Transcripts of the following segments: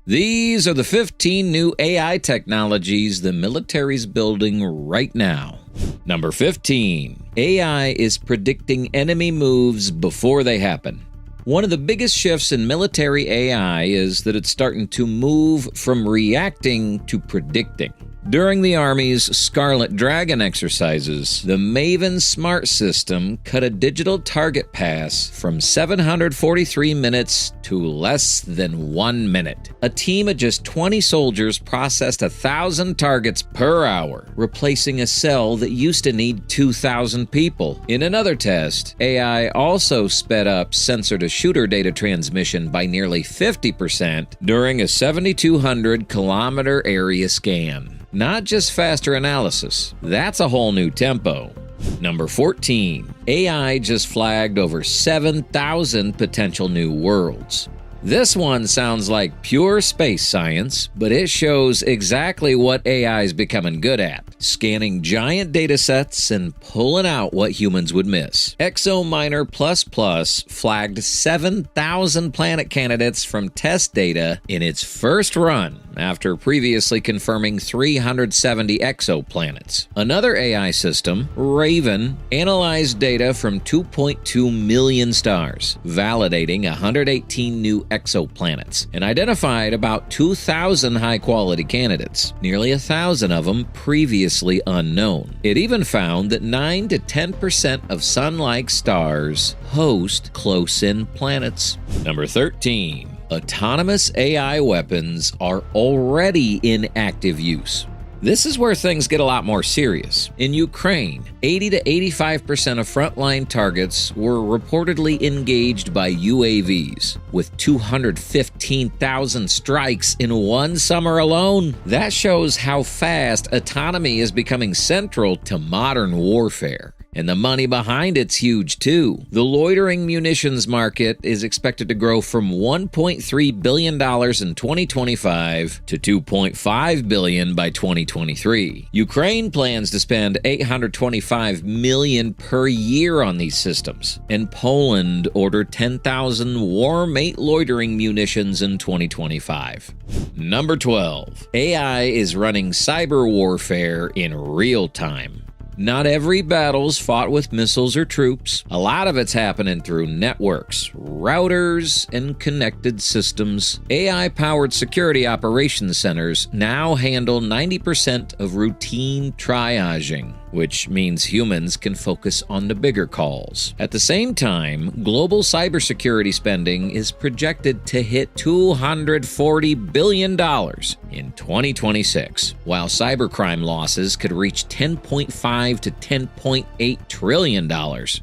These are the 15 new AI technologies the military's building right now. Number 15. AI is predicting enemy moves before they happen. One of the biggest shifts in military AI is that it's starting to move from reacting to predicting. During the Army's Scarlet Dragon exercises, the Maven Smart System cut a digital target pass from 743 minutes to less than 1 minute. A team of just 20 soldiers processed 1,000 targets per hour, replacing a cell that used to need 2,000 people. In another test, AI also sped up sensor-to-shooter data transmission by nearly 50% during a 7,200-kilometer area scan. Not just faster analysis, that's a whole new tempo. Number 14. AI just flagged over 7,000 potential new worlds. This one sounds like pure space science, but it shows exactly what AI is becoming good at: scanning giant data sets and pulling out what humans would miss. ExoMiner++ flagged 7,000 planet candidates from test data in its first run, after previously confirming 370 exoplanets. Another AI system, Raven, analyzed data from 2.2 million stars, validating 118 new exoplanets, and identified about 2,000 high-quality candidates, nearly 1,000 of them previously unknown. It even found that 9 to 10% of Sun-like stars host close-in planets. Number 13. Autonomous AI weapons are already in active use. This is where things get a lot more serious. In Ukraine, 80 to 85% of frontline targets were reportedly engaged by UAVs, with 215,000 strikes in one summer alone. That shows how fast autonomy is becoming central to modern warfare. And the money behind it's huge too. The loitering munitions market is expected to grow from $1.3 billion in 2025 to $2.5 billion by 2023. Ukraine plans to spend $825 million per year on these systems, and Poland ordered 10,000 Warmate loitering munitions in 2025. Number 12. AI is running cyber warfare in real time. Not every battle's fought with missiles or troops. A lot of it's happening through networks, routers, and connected systems. AI-powered security operations centers now handle 90% of routine triaging, which means humans can focus on the bigger calls. At the same time, global cybersecurity spending is projected to hit $240 billion in 2026, while cybercrime losses could reach $10.5 to $10.8 trillion.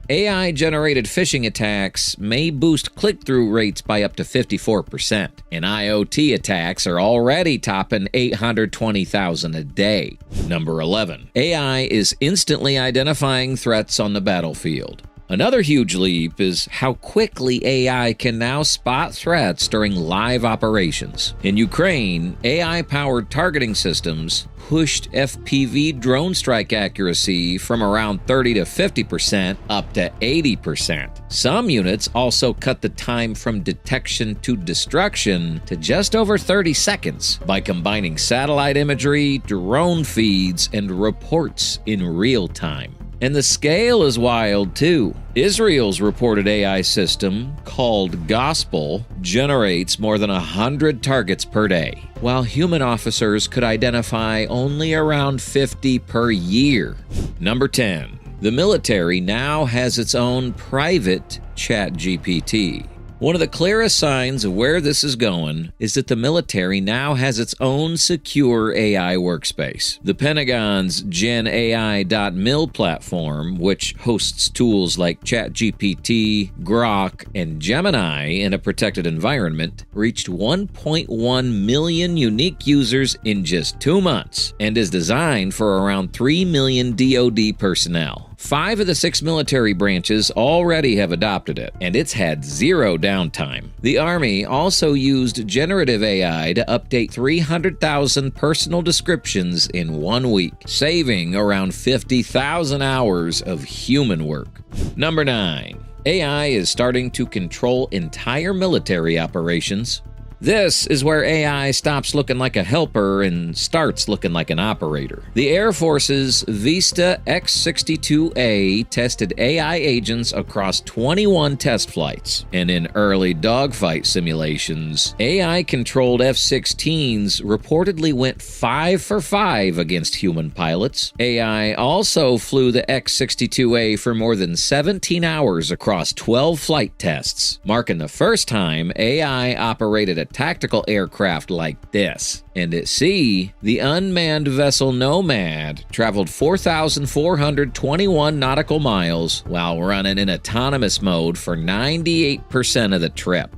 AI-generated phishing attacks may boost click-through rates by up to 54%, and IoT attacks are already topping 820,000 a day. Number 11. AI is instantly identifying threats on the battlefield. Another huge leap is how quickly AI can now spot threats during live operations. In Ukraine, AI-powered targeting systems pushed FPV drone strike accuracy from around 30 to 50% up to 80%. Some units also cut the time from detection to destruction to just over 30 seconds by combining satellite imagery, drone feeds, and reports in real time. And the scale is wild too. Israel's reported AI system, called Gospel, generates more than 100 targets per day, while human officers could identify only around 50 per year. Number 10. The military now has its own private ChatGPT. One of the clearest signs of where this is going is that the military now has its own secure AI workspace. The Pentagon's GenAI.mil platform, which hosts tools like ChatGPT, Grok, and Gemini in a protected environment, reached 1.1 million unique users in just 2 months and is designed for around 3 million DoD personnel. 5 of the 6 military branches already have adopted it, and it's had zero downtime. The Army also used generative AI to update 300,000 personal descriptions in 1 week, saving around 50,000 hours of human work. Number 9. AI is starting to control entire military operations. This is where AI stops looking like a helper and starts looking like an operator. The Air Force's Vista X-62A tested AI agents across 21 test flights, and in early dogfight simulations, AI-controlled F-16s reportedly went 5 for 5 against human pilots. AI also flew the X-62A for more than 17 hours across 12 flight tests, marking the first time AI operated a tactical aircraft like this. And at sea, the unmanned vessel Nomad traveled 4,421 nautical miles while running in autonomous mode for 98% of the trip.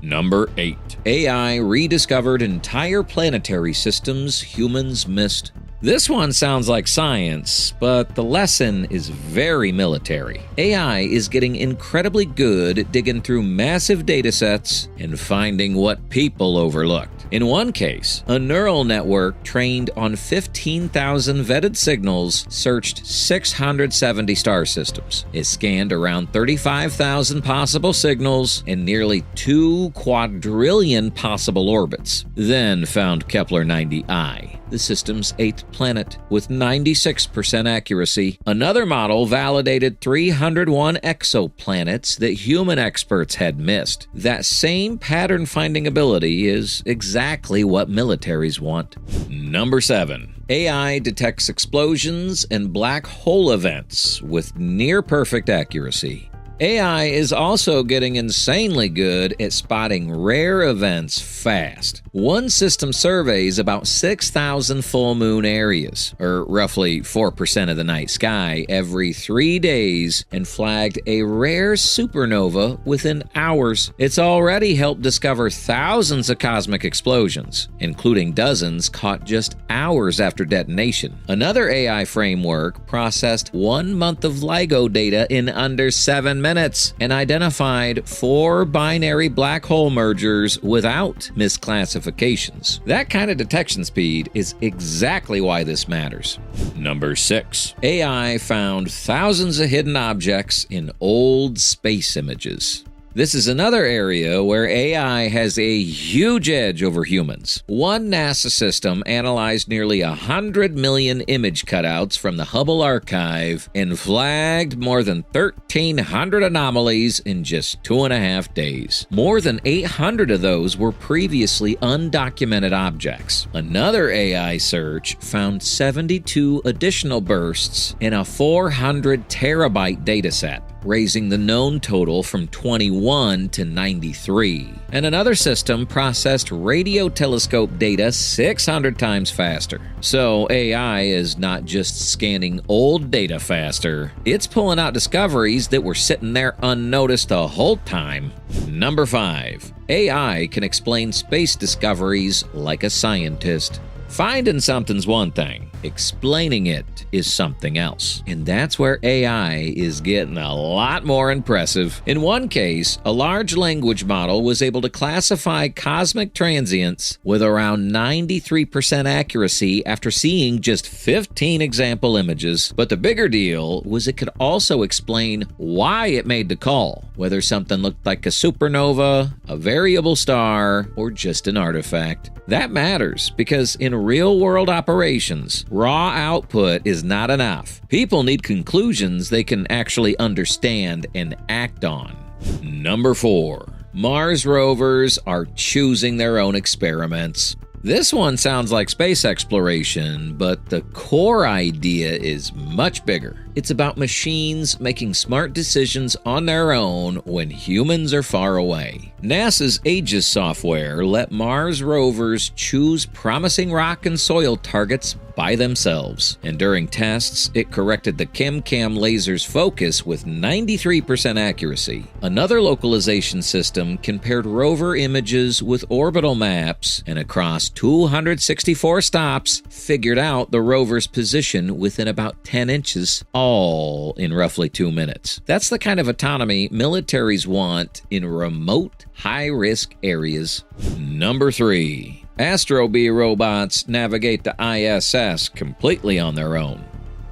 Number 8. AI rediscovered entire planetary systems humans missed. This one sounds like science, but the lesson is very military. AI is getting incredibly good at digging through massive datasets and finding what people overlooked. In one case, a neural network trained on 15,000 vetted signals searched 670 star systems. It scanned around 35,000 possible signals and nearly 2 quadrillion possible orbits, then found Kepler 90I, the system's 8th planet, with 96% accuracy. Another model validated 301 exoplanets that human experts had missed. That same pattern-finding ability is exactly what militaries want. Number 7. AI detects explosions and black hole events with near-perfect accuracy. AI is also getting insanely good at spotting rare events fast. One system surveys about 6,000 full moon areas, or roughly 4% of the night sky, every 3 days and flagged a rare supernova within hours. It's already helped discover thousands of cosmic explosions, including dozens caught just hours after detonation. Another AI framework processed 1 month of LIGO data in under 7 minutes and identified 4 binary black hole mergers without misclassifications. That kind of detection speed is exactly why this matters. Number 6. AI found thousands of hidden objects in old space images. This is another area where AI has a huge edge over humans. One NASA system analyzed nearly 100 million image cutouts from the Hubble archive and flagged more than 1,300 anomalies in just 2.5 days. More than 800 of those were previously undocumented objects. Another AI search found 72 additional bursts in a 400 terabyte dataset, raising the known total from 21 to 93. And another system processed radio telescope data 600 times faster. So AI is not just scanning old data faster, it's pulling out discoveries that were sitting there unnoticed the whole time. Number 5. AI can explain space discoveries like a scientist. Finding something's one thing, explaining it is something else. And that's where AI is getting a lot more impressive. In one case, a large language model was able to classify cosmic transients with around 93% accuracy after seeing just 15 example images. But the bigger deal was it could also explain why it made the call, whether something looked like a supernova, a variable star, or just an artifact. That matters because in real-world operations, raw output is not enough. People need conclusions they can actually understand and act on. Number 4. Mars rovers are choosing their own experiments. This one sounds like space exploration, but the core idea is much bigger. It's about machines making smart decisions on their own when humans are far away. NASA's Aegis software let Mars rovers choose promising rock and soil targets by themselves. And during tests, it corrected the ChemCam laser's focus with 93% accuracy. Another localization system compared rover images with orbital maps, and across 264 stops, figured out the rover's position within about 10 inches, all in roughly 2 minutes. That's the kind of autonomy militaries want in remote, high-risk areas. Number 3. Astrobee robots navigate the ISS completely on their own.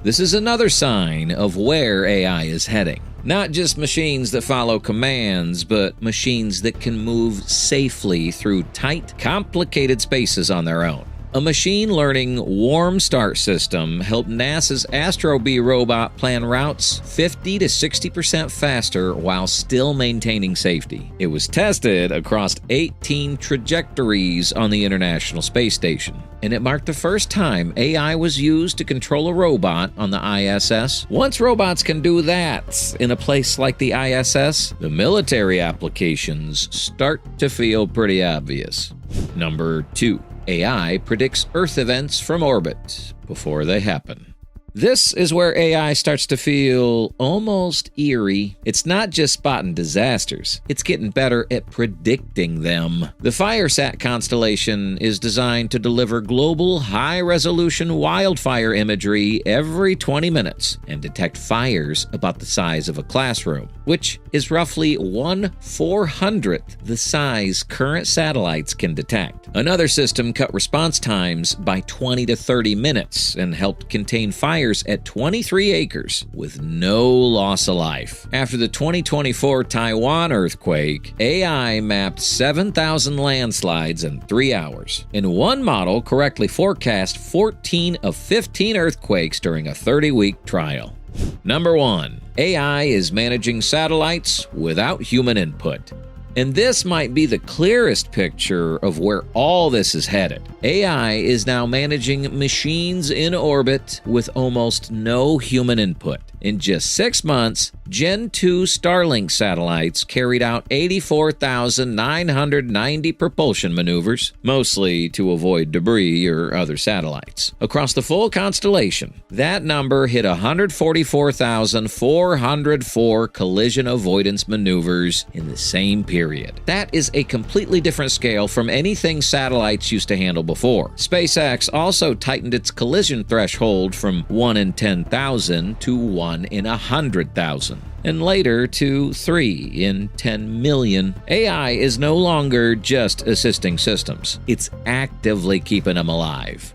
This is another sign of where AI is heading. Not just machines that follow commands, but machines that can move safely through tight, complicated spaces on their own. A machine-learning warm start system helped NASA's Astro B robot plan routes 50 to 60% faster while still maintaining safety. It was tested across 18 trajectories on the International Space Station, and it marked the first time AI was used to control a robot on the ISS. Once robots can do that in a place like the ISS, the military applications start to feel pretty obvious. Number 2. AI predicts Earth events from orbit before they happen. This is where AI starts to feel almost eerie. It's not just spotting disasters, it's getting better at predicting them. The FireSat constellation is designed to deliver global high-resolution wildfire imagery every 20 minutes and detect fires about the size of a classroom, which is roughly 1/400th the size current satellites can detect. Another system cut response times by 20 to 30 minutes and helped contain fires at 23 acres with no loss of life. After the 2024 Taiwan earthquake, AI mapped 7,000 landslides in 3 hours. And one model correctly forecast 14 of 15 earthquakes during a 30-week trial. Number 1. AI is managing satellites without human input. And this might be the clearest picture of where all this is headed. AI is now managing machines in orbit with almost no human input. In just 6 months, Gen 2 Starlink satellites carried out 84,990 propulsion maneuvers, mostly to avoid debris or other satellites. Across the full constellation, that number hit 144,404 collision avoidance maneuvers in the same period. That is a completely different scale from anything satellites used to handle before. SpaceX also tightened its collision threshold from 1 in 10,000 to 1 in 100,000, and later to 3 in 10 million. AI is no longer just assisting systems. It's actively keeping them alive.